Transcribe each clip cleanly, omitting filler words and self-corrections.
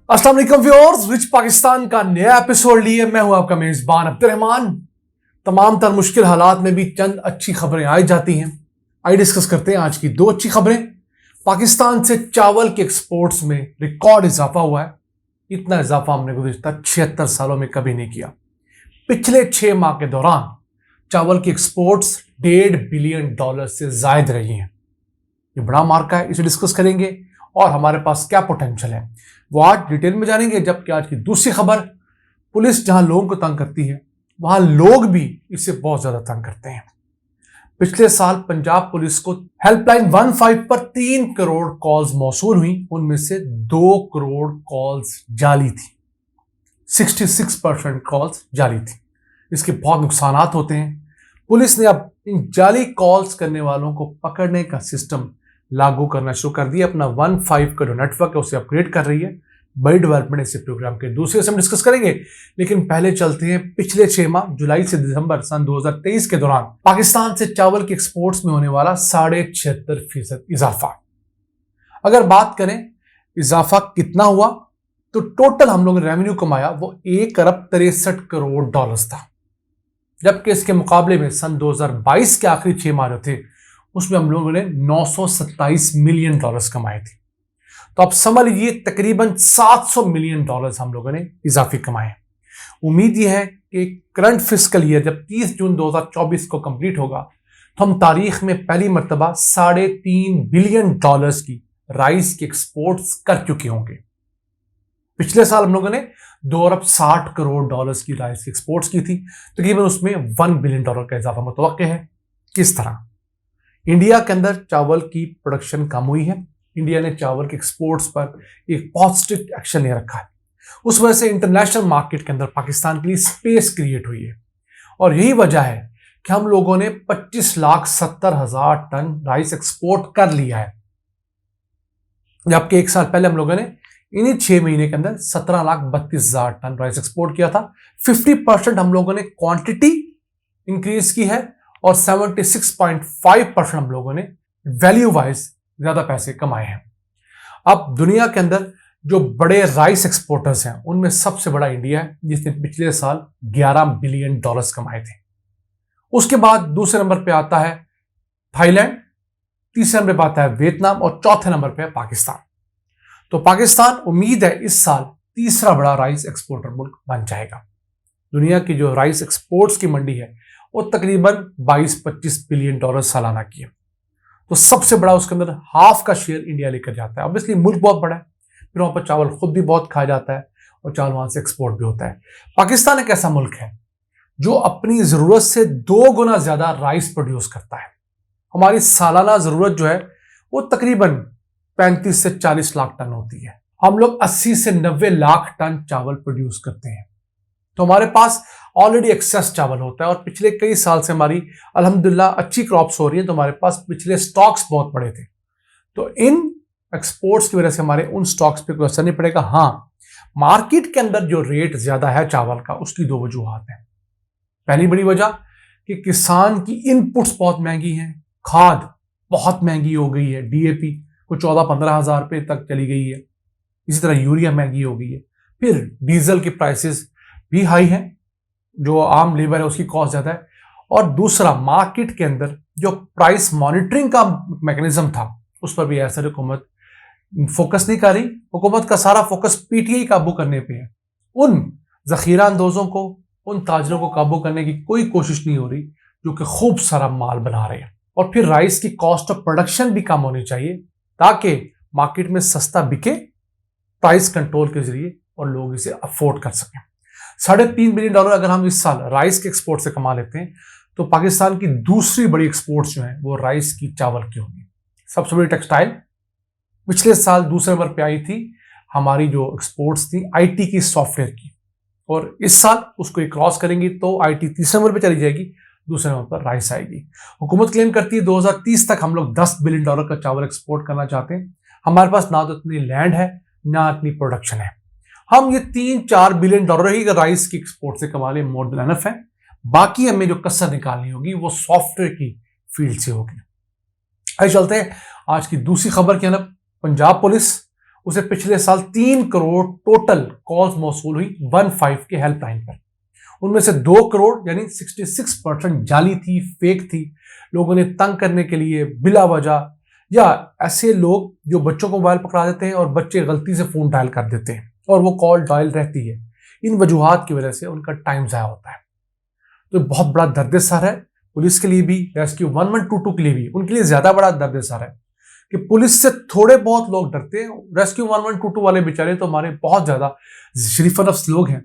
अस्सलाम वालेकुम viewers, rich Pakistan का नया एपिसोड लिए मैं हूं आपका मेजबान अब्दुर्रहमान। तमाम तर मुश्किल हालात में भी चंद अच्छी खबरें आई जाती हैं। आइए डिस्कस करते हैं आज की दो अच्छी खबरें। पाकिस्तान से चावल के एक्सपोर्ट्स में रिकॉर्ड इजाफा हुआ है। इतना इजाफा हमने गुज़िश्ता 76 सालों में कभी नहीं किया। पिछले 6 माह के दौरान चावल की एक्सपोर्ट्स $1.5 बिलियन से जायद रही हैं। ये बड़ा मार्का है, इसे डिस्कस करेंगे और हमारे पास क्या पोटेंशियल है वो आज डिटेल में जानेंगे। जबकि आज की दूसरी खबर, पुलिस जहां लोगों को तंग करती है वहां लोग भी इससे बहुत ज्यादा तंग करते हैं। पिछले साल पंजाब पुलिस को हेल्पलाइन 15 पर 3 करोड़ कॉल्स मौसूल हुई, उनमें से 2 करोड़ कॉल्स जाली थी। 66% कॉल्स जाली थी। इसके बहुत नुकसानात होते हैं। पुलिस ने अब इन जाली कॉल्स करने वालों को पकड़ने का सिस्टम लागू करना शुरू कर दिया। अपना 15 का जो नेटवर्क है उसे अपग्रेड कर रही है। बड़ी डेवलपमेंट इस प्रोग्राम के दूसरे से हम डिस्कस करेंगे, लेकिन पहले चलते हैं पिछले 6 माह जुलाई से दिसंबर सन 2023 के दौरान पाकिस्तान से चावल के एक्सपोर्ट्स में होने वाला 76.5% इजाफा। अगर बात करें इजाफा कितना हुआ, तो टोटल हम लोगों ने रेवेन्यू कमाया वो $1 अरब 63 करोड़ था। जबकि इसके मुकाबले में सन 2022 के आखिरी 6 माह जो थे उसमें हम लोगों ने $927 मिलियन कमाए थे। तो आप समझ लीजिए तकरीबन $700 मिलियन हम लोगों ने इजाफी कमाए। उम्मीद यह है कि करंट फिस्कल ईयर जब 30 जून 2024 को कंप्लीट होगा तो हम तारीख में पहली मरतबा $3.5 बिलियन की राइस के एक्सपोर्ट्स कर चुके होंगे। पिछले साल हम लोगों ने $2 अरब 60 करोड़ की राइस की एक्सपोर्ट्स की थी, तकरीबन उसमें $1 बिलियन का इजाफा मुतवक्के है। किस तरह इंडिया के अंदर चावल की प्रोडक्शन कम हुई है। इंडिया ने चावल के एक्सपोर्ट्स पर एक बहुत स्ट्रिक्ट एक्शन ले रखा है। उस वजह से इंटरनेशनल मार्केट के अंदर पाकिस्तान के लिए स्पेस क्रिएट हुई है और यही वजह है कि हम लोगों ने 25,70,000 टन राइस एक्सपोर्ट कर लिया है। जबकि एक साल पहले हम लोगों ने इन्हीं 6 महीने के अंदर 17,32,000 टन राइस एक्सपोर्ट किया था। 50% हम लोगों ने क्वांटिटी इंक्रीज की है और 76.5% हम लोगों ने वैल्यू वाइज ज्यादा पैसे कमाए हैं। अब दुनिया के अंदर जो बड़े राइस एक्सपोर्टर्स हैं उनमें सबसे बड़ा इंडिया है, जिसने पिछले साल $11 बिलियन कमाए थे। उसके बाद दूसरे नंबर पे आता है थाईलैंड, तीसरे नंबर पे आता है वियतनाम और चौथे नंबर पे है पाकिस्तान। तो पाकिस्तान उम्मीद है इस साल तीसरा बड़ा राइस एक्सपोर्टर मुल्क बन जाएगा। दुनिया की जो राइस एक्सपोर्ट्स की मंडी है वो तकरीबन 22-25 बिलियन सालाना की है। तो सबसे बड़ा उसके अंदर हाफ का शेयर इंडिया लेकर जाता है। ऑब्वियसली मुल्क बहुत बड़ा है, फिर वहां पर चावल खुद भी बहुत खाया जाता है और चावल वहां से एक्सपोर्ट भी होता है। पाकिस्तान एक ऐसा मुल्क है जो अपनी जरूरत से 2 गुना ज्यादा राइस प्रोड्यूस करता है। हमारी सालाना जरूरत जो है वो तकरीबन 35 से 40 लाख टन होती है। हम लोग 80 से 90 लाख टन चावल प्रोड्यूस करते हैं। तो हमारे पास ऑलरेडी एक्सेस चावल होता है और पिछले कई साल से हमारी अल्हम्दुलिल्लाह अच्छी क्रॉप्स हो रही हैं, तो हमारे पास पिछले स्टॉक्स बहुत बड़े थे। तो इन एक्सपोर्ट्स की वजह से हमारे उन स्टॉक्स पे कोई असर नहीं पड़ेगा। हाँ, मार्केट के अंदर जो रेट ज्यादा है चावल का, उसकी 2 वजूहात हैं। पहली बड़ी वजह कि किसान की इनपुट्स बहुत महंगी हैं, खाद बहुत महंगी हो गई है, डीएपी को 14-15 हजार रुपये तक चली गई है। इसी तरह यूरिया महंगी हो गई है। फिर डीजल की प्राइसेस भी हाई है, जो आम लेबर है उसकी कॉस्ट ज्यादा है। और दूसरा, मार्केट के अंदर जो प्राइस मॉनिटरिंग का मैकेनिज्म था उस पर भी ऐसा हुकूमत फोकस नहीं कर रही। हुकूमत का सारा फोकस पीटीआई काबू करने पे है। उन जखीरा अंदोजों को, उन ताजरों को काबू करने की कोई कोशिश नहीं हो रही जो कि खूब सारा माल बना रहे हैं। और फिर राइस की कॉस्ट ऑफ प्रोडक्शन भी कम होनी चाहिए ताकि मार्केट में सस्ता बिके, प्राइस कंट्रोल के जरिए, और लोग इसे अफोर्ड कर सकें। $3.5 बिलियन अगर हम इस साल राइस के एक्सपोर्ट से कमा लेते हैं तो पाकिस्तान की दूसरी बड़ी एक्सपोर्ट्स जो है वो राइस की, चावल की होगी। सबसे बड़ी टेक्सटाइल पिछले साल दूसरे नंबर पे आई थी। हमारी जो एक्सपोर्ट्स थी आईटी की, सॉफ्टवेयर की, और इस साल उसको क्रॉस करेंगी तो आईटी तीसरे नंबर पे चली जाएगी, दूसरे नंबर पर राइस आएगी। हुकूमत क्लेम करती है 2030 तक हम लोग $10 बिलियन का चावल एक्सपोर्ट करना चाहते हैं। हमारे पास ना तो इतनी लैंड है ना इतनी प्रोडक्शन है। हम ये $3-4 बिलियन ही राइस की एक्सपोर्ट से कमा ले, मोर देन एनफ है। बाकी हमें जो कसर निकालनी होगी वो सॉफ्टवेयर की फील्ड से होगी। आइए चलते हैं आज की दूसरी खबर की तरफ। पंजाब पुलिस उसे पिछले साल 3 करोड़ टोटल कॉल्स मौसूल हुई 15 के हेल्पलाइन पर। उनमें से 2 करोड़ यानी 66% जाली थी, फेक थी। लोगों ने तंग करने के लिए बिला वजह, या ऐसे लोग जो बच्चों को मोबाइल पकड़ा देते हैं और बच्चे गलती से फोन डायल कर देते हैं और वो कॉल डायल रहती है। इन वजूहात की वजह से उनका टाइम ज़ाया होता है। तो बहुत बड़ा दर्द-ए-सर है पुलिस के लिए भी, रेस्क्यू 1122 के लिए भी। उनके लिए ज्यादा बड़ा दर्द-ए-सर है कि पुलिस से थोड़े बहुत लोग डरते हैं। रेस्क्यू 1122 वाले बेचारे तो हमारे बहुत ज्यादा शरीफ नफ्स लोग हैं,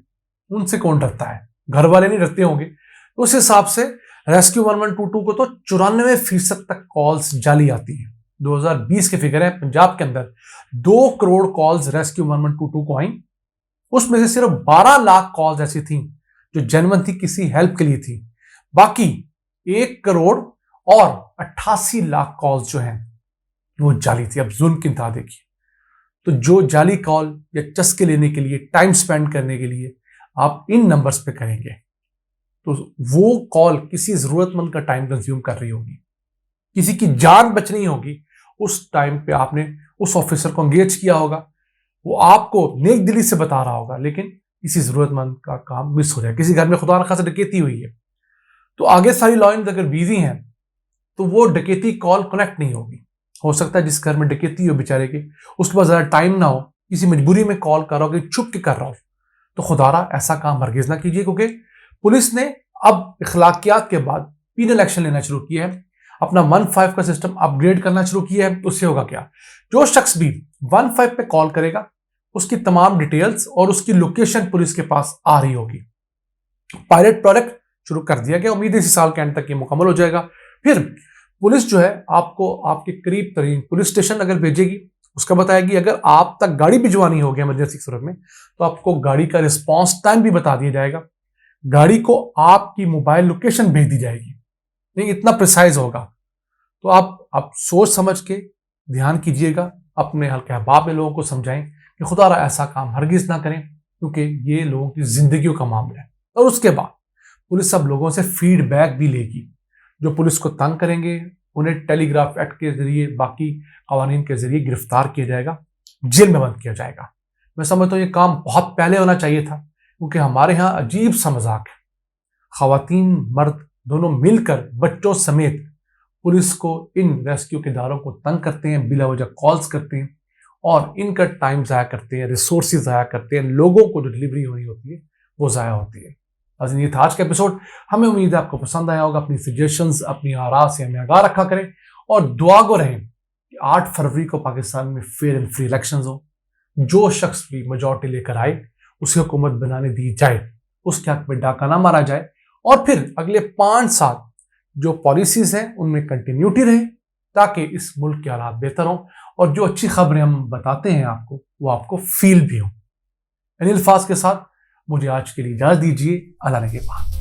उनसे कौन डरता है? घर वाले नहीं डरते होंगे। तो उस हिसाब से रेस्क्यू 1122 को तो 94% तक कॉल्स जाली आती हैं। 2020 के फिगर है, पंजाब के अंदर 2 करोड़ कॉल्स रेस्क्यू 1122 को आई। उसमें से सिर्फ 12 लाख कॉल्स ऐसी थी जो जेन्युइन थी, किसी हेल्प के लिए थी। बाकी 1 करोड़ और 88 लाख कॉल्स जो हैं वो जाली थी। अब जुल्म की इंतहा देखिए। तो जो जाली कॉल या चस्के लेने के लिए, टाइम स्पेंड करने के लिए आप इन नंबर्स पे करेंगे तो वो कॉल किसी जरूरतमंद का टाइम कंज्यूम कर रही होगी, किसी की जान बचनी होगी। उस टाइम पे आपने उस ऑफिसर को एंगेज किया होगा, वो आपको नेक दिली से बता रहा होगा, लेकिन किसी जरूरतमंद का काम मिस हो जाए, किसी घर में खुदा न खासा डकैती हुई है, तो आगे सारी लाइन्स अगर बिजी हैं तो वो डकैती कॉल कनेक्ट नहीं होगी। हो सकता है जिस घर में डकैती हो बेचारे के, उसके पास ज्यादा टाइम ना हो, किसी मजबूरी में कॉल कर रहा हो, छुप के कर रहा हो, तो खुदारा ऐसा काम हरगिज ना कीजिए, क्योंकि पुलिस ने अब इखलाकियात के बाद पीनल एक्शन लेना शुरू किया है, अपना 15 का सिस्टम अपग्रेड करना शुरू किया है। उससे होगा क्या, जो शख्स भी 15 पे कॉल करेगा उसकी तमाम डिटेल्स और उसकी लोकेशन पुलिस के पास आ रही होगी। पायलट प्रोडक्ट शुरू कर दिया गया, उम्मीद है इसी साल के एंड तक ये मुकम्मल हो जाएगा। फिर पुलिस जो है आपको आपके करीब तरीन पुलिस स्टेशन अगर भेजेगी, उसका बताएगी। अगर आप तक गाड़ी भिजवानी होगी इमरजेंसी की सूरत में, तो आपको गाड़ी का रिस्पॉन्स टाइम भी बता दिया जाएगा। गाड़ी को आपकी मोबाइल लोकेशन भेज दी जाएगी, नहीं इतना प्रिसाइज होगा। तो आप सोच समझ के ध्यान कीजिएगा, अपने हल्के अहबाब में लोगों को समझाएं कि खुदा ऐसा काम हरगिज ना करें, क्योंकि ये लोगों की जिंदगियों का मामला है। और उसके बाद पुलिस सब लोगों से फीडबैक भी लेगी। जो पुलिस को तंग करेंगे उन्हें टेलीग्राफ एक्ट के जरिए, बाकी कवानीन के जरिए गिरफ्तार किया जाएगा, जेल में बंद किया जाएगा। मैं समझता हूँ ये काम बहुत पहले होना चाहिए था, क्योंकि हमारे यहाँ अजीब सा मजाक है। खवातीन मर्द दोनों मिलकर बच्चों समेत पुलिस को, इन रेस्क्यू के इदारों को तंग करते हैं, बिला वजह कॉल्स करते हैं और इनका टाइम ज़ाया करते हैं, रिसोर्सेज ज़ाया करते हैं, लोगों को जो डिलीवरी होनी होती है वो ज़ाया होती है। आज ये था आज का एपिसोड। हमें उम्मीद है आपको पसंद आया होगा। अपनी सजेशंस, अपनी आरा से हमें आगाह रखा करें और दुआ गो रहें कि 8 फरवरी को पाकिस्तान में फेयर एंड फ्री इलेक्शंस हो। जो शख्स भी मेजॉरिटी लेकर आए उसे हुकूमत बनाने दी जाए, उसके हक में डाका ना मारा जाए और फिर अगले 5 साल जो पॉलिसीज हैं उनमें कंटिन्यूटी रहे, ताकि इस मुल्क के हालात बेहतर हों और जो अच्छी खबरें हम बताते हैं आपको वो आपको फील भी हो। इन अल्फाज के साथ मुझे आज के लिए इजाजत दीजिए। अल्लाह ने के बाद।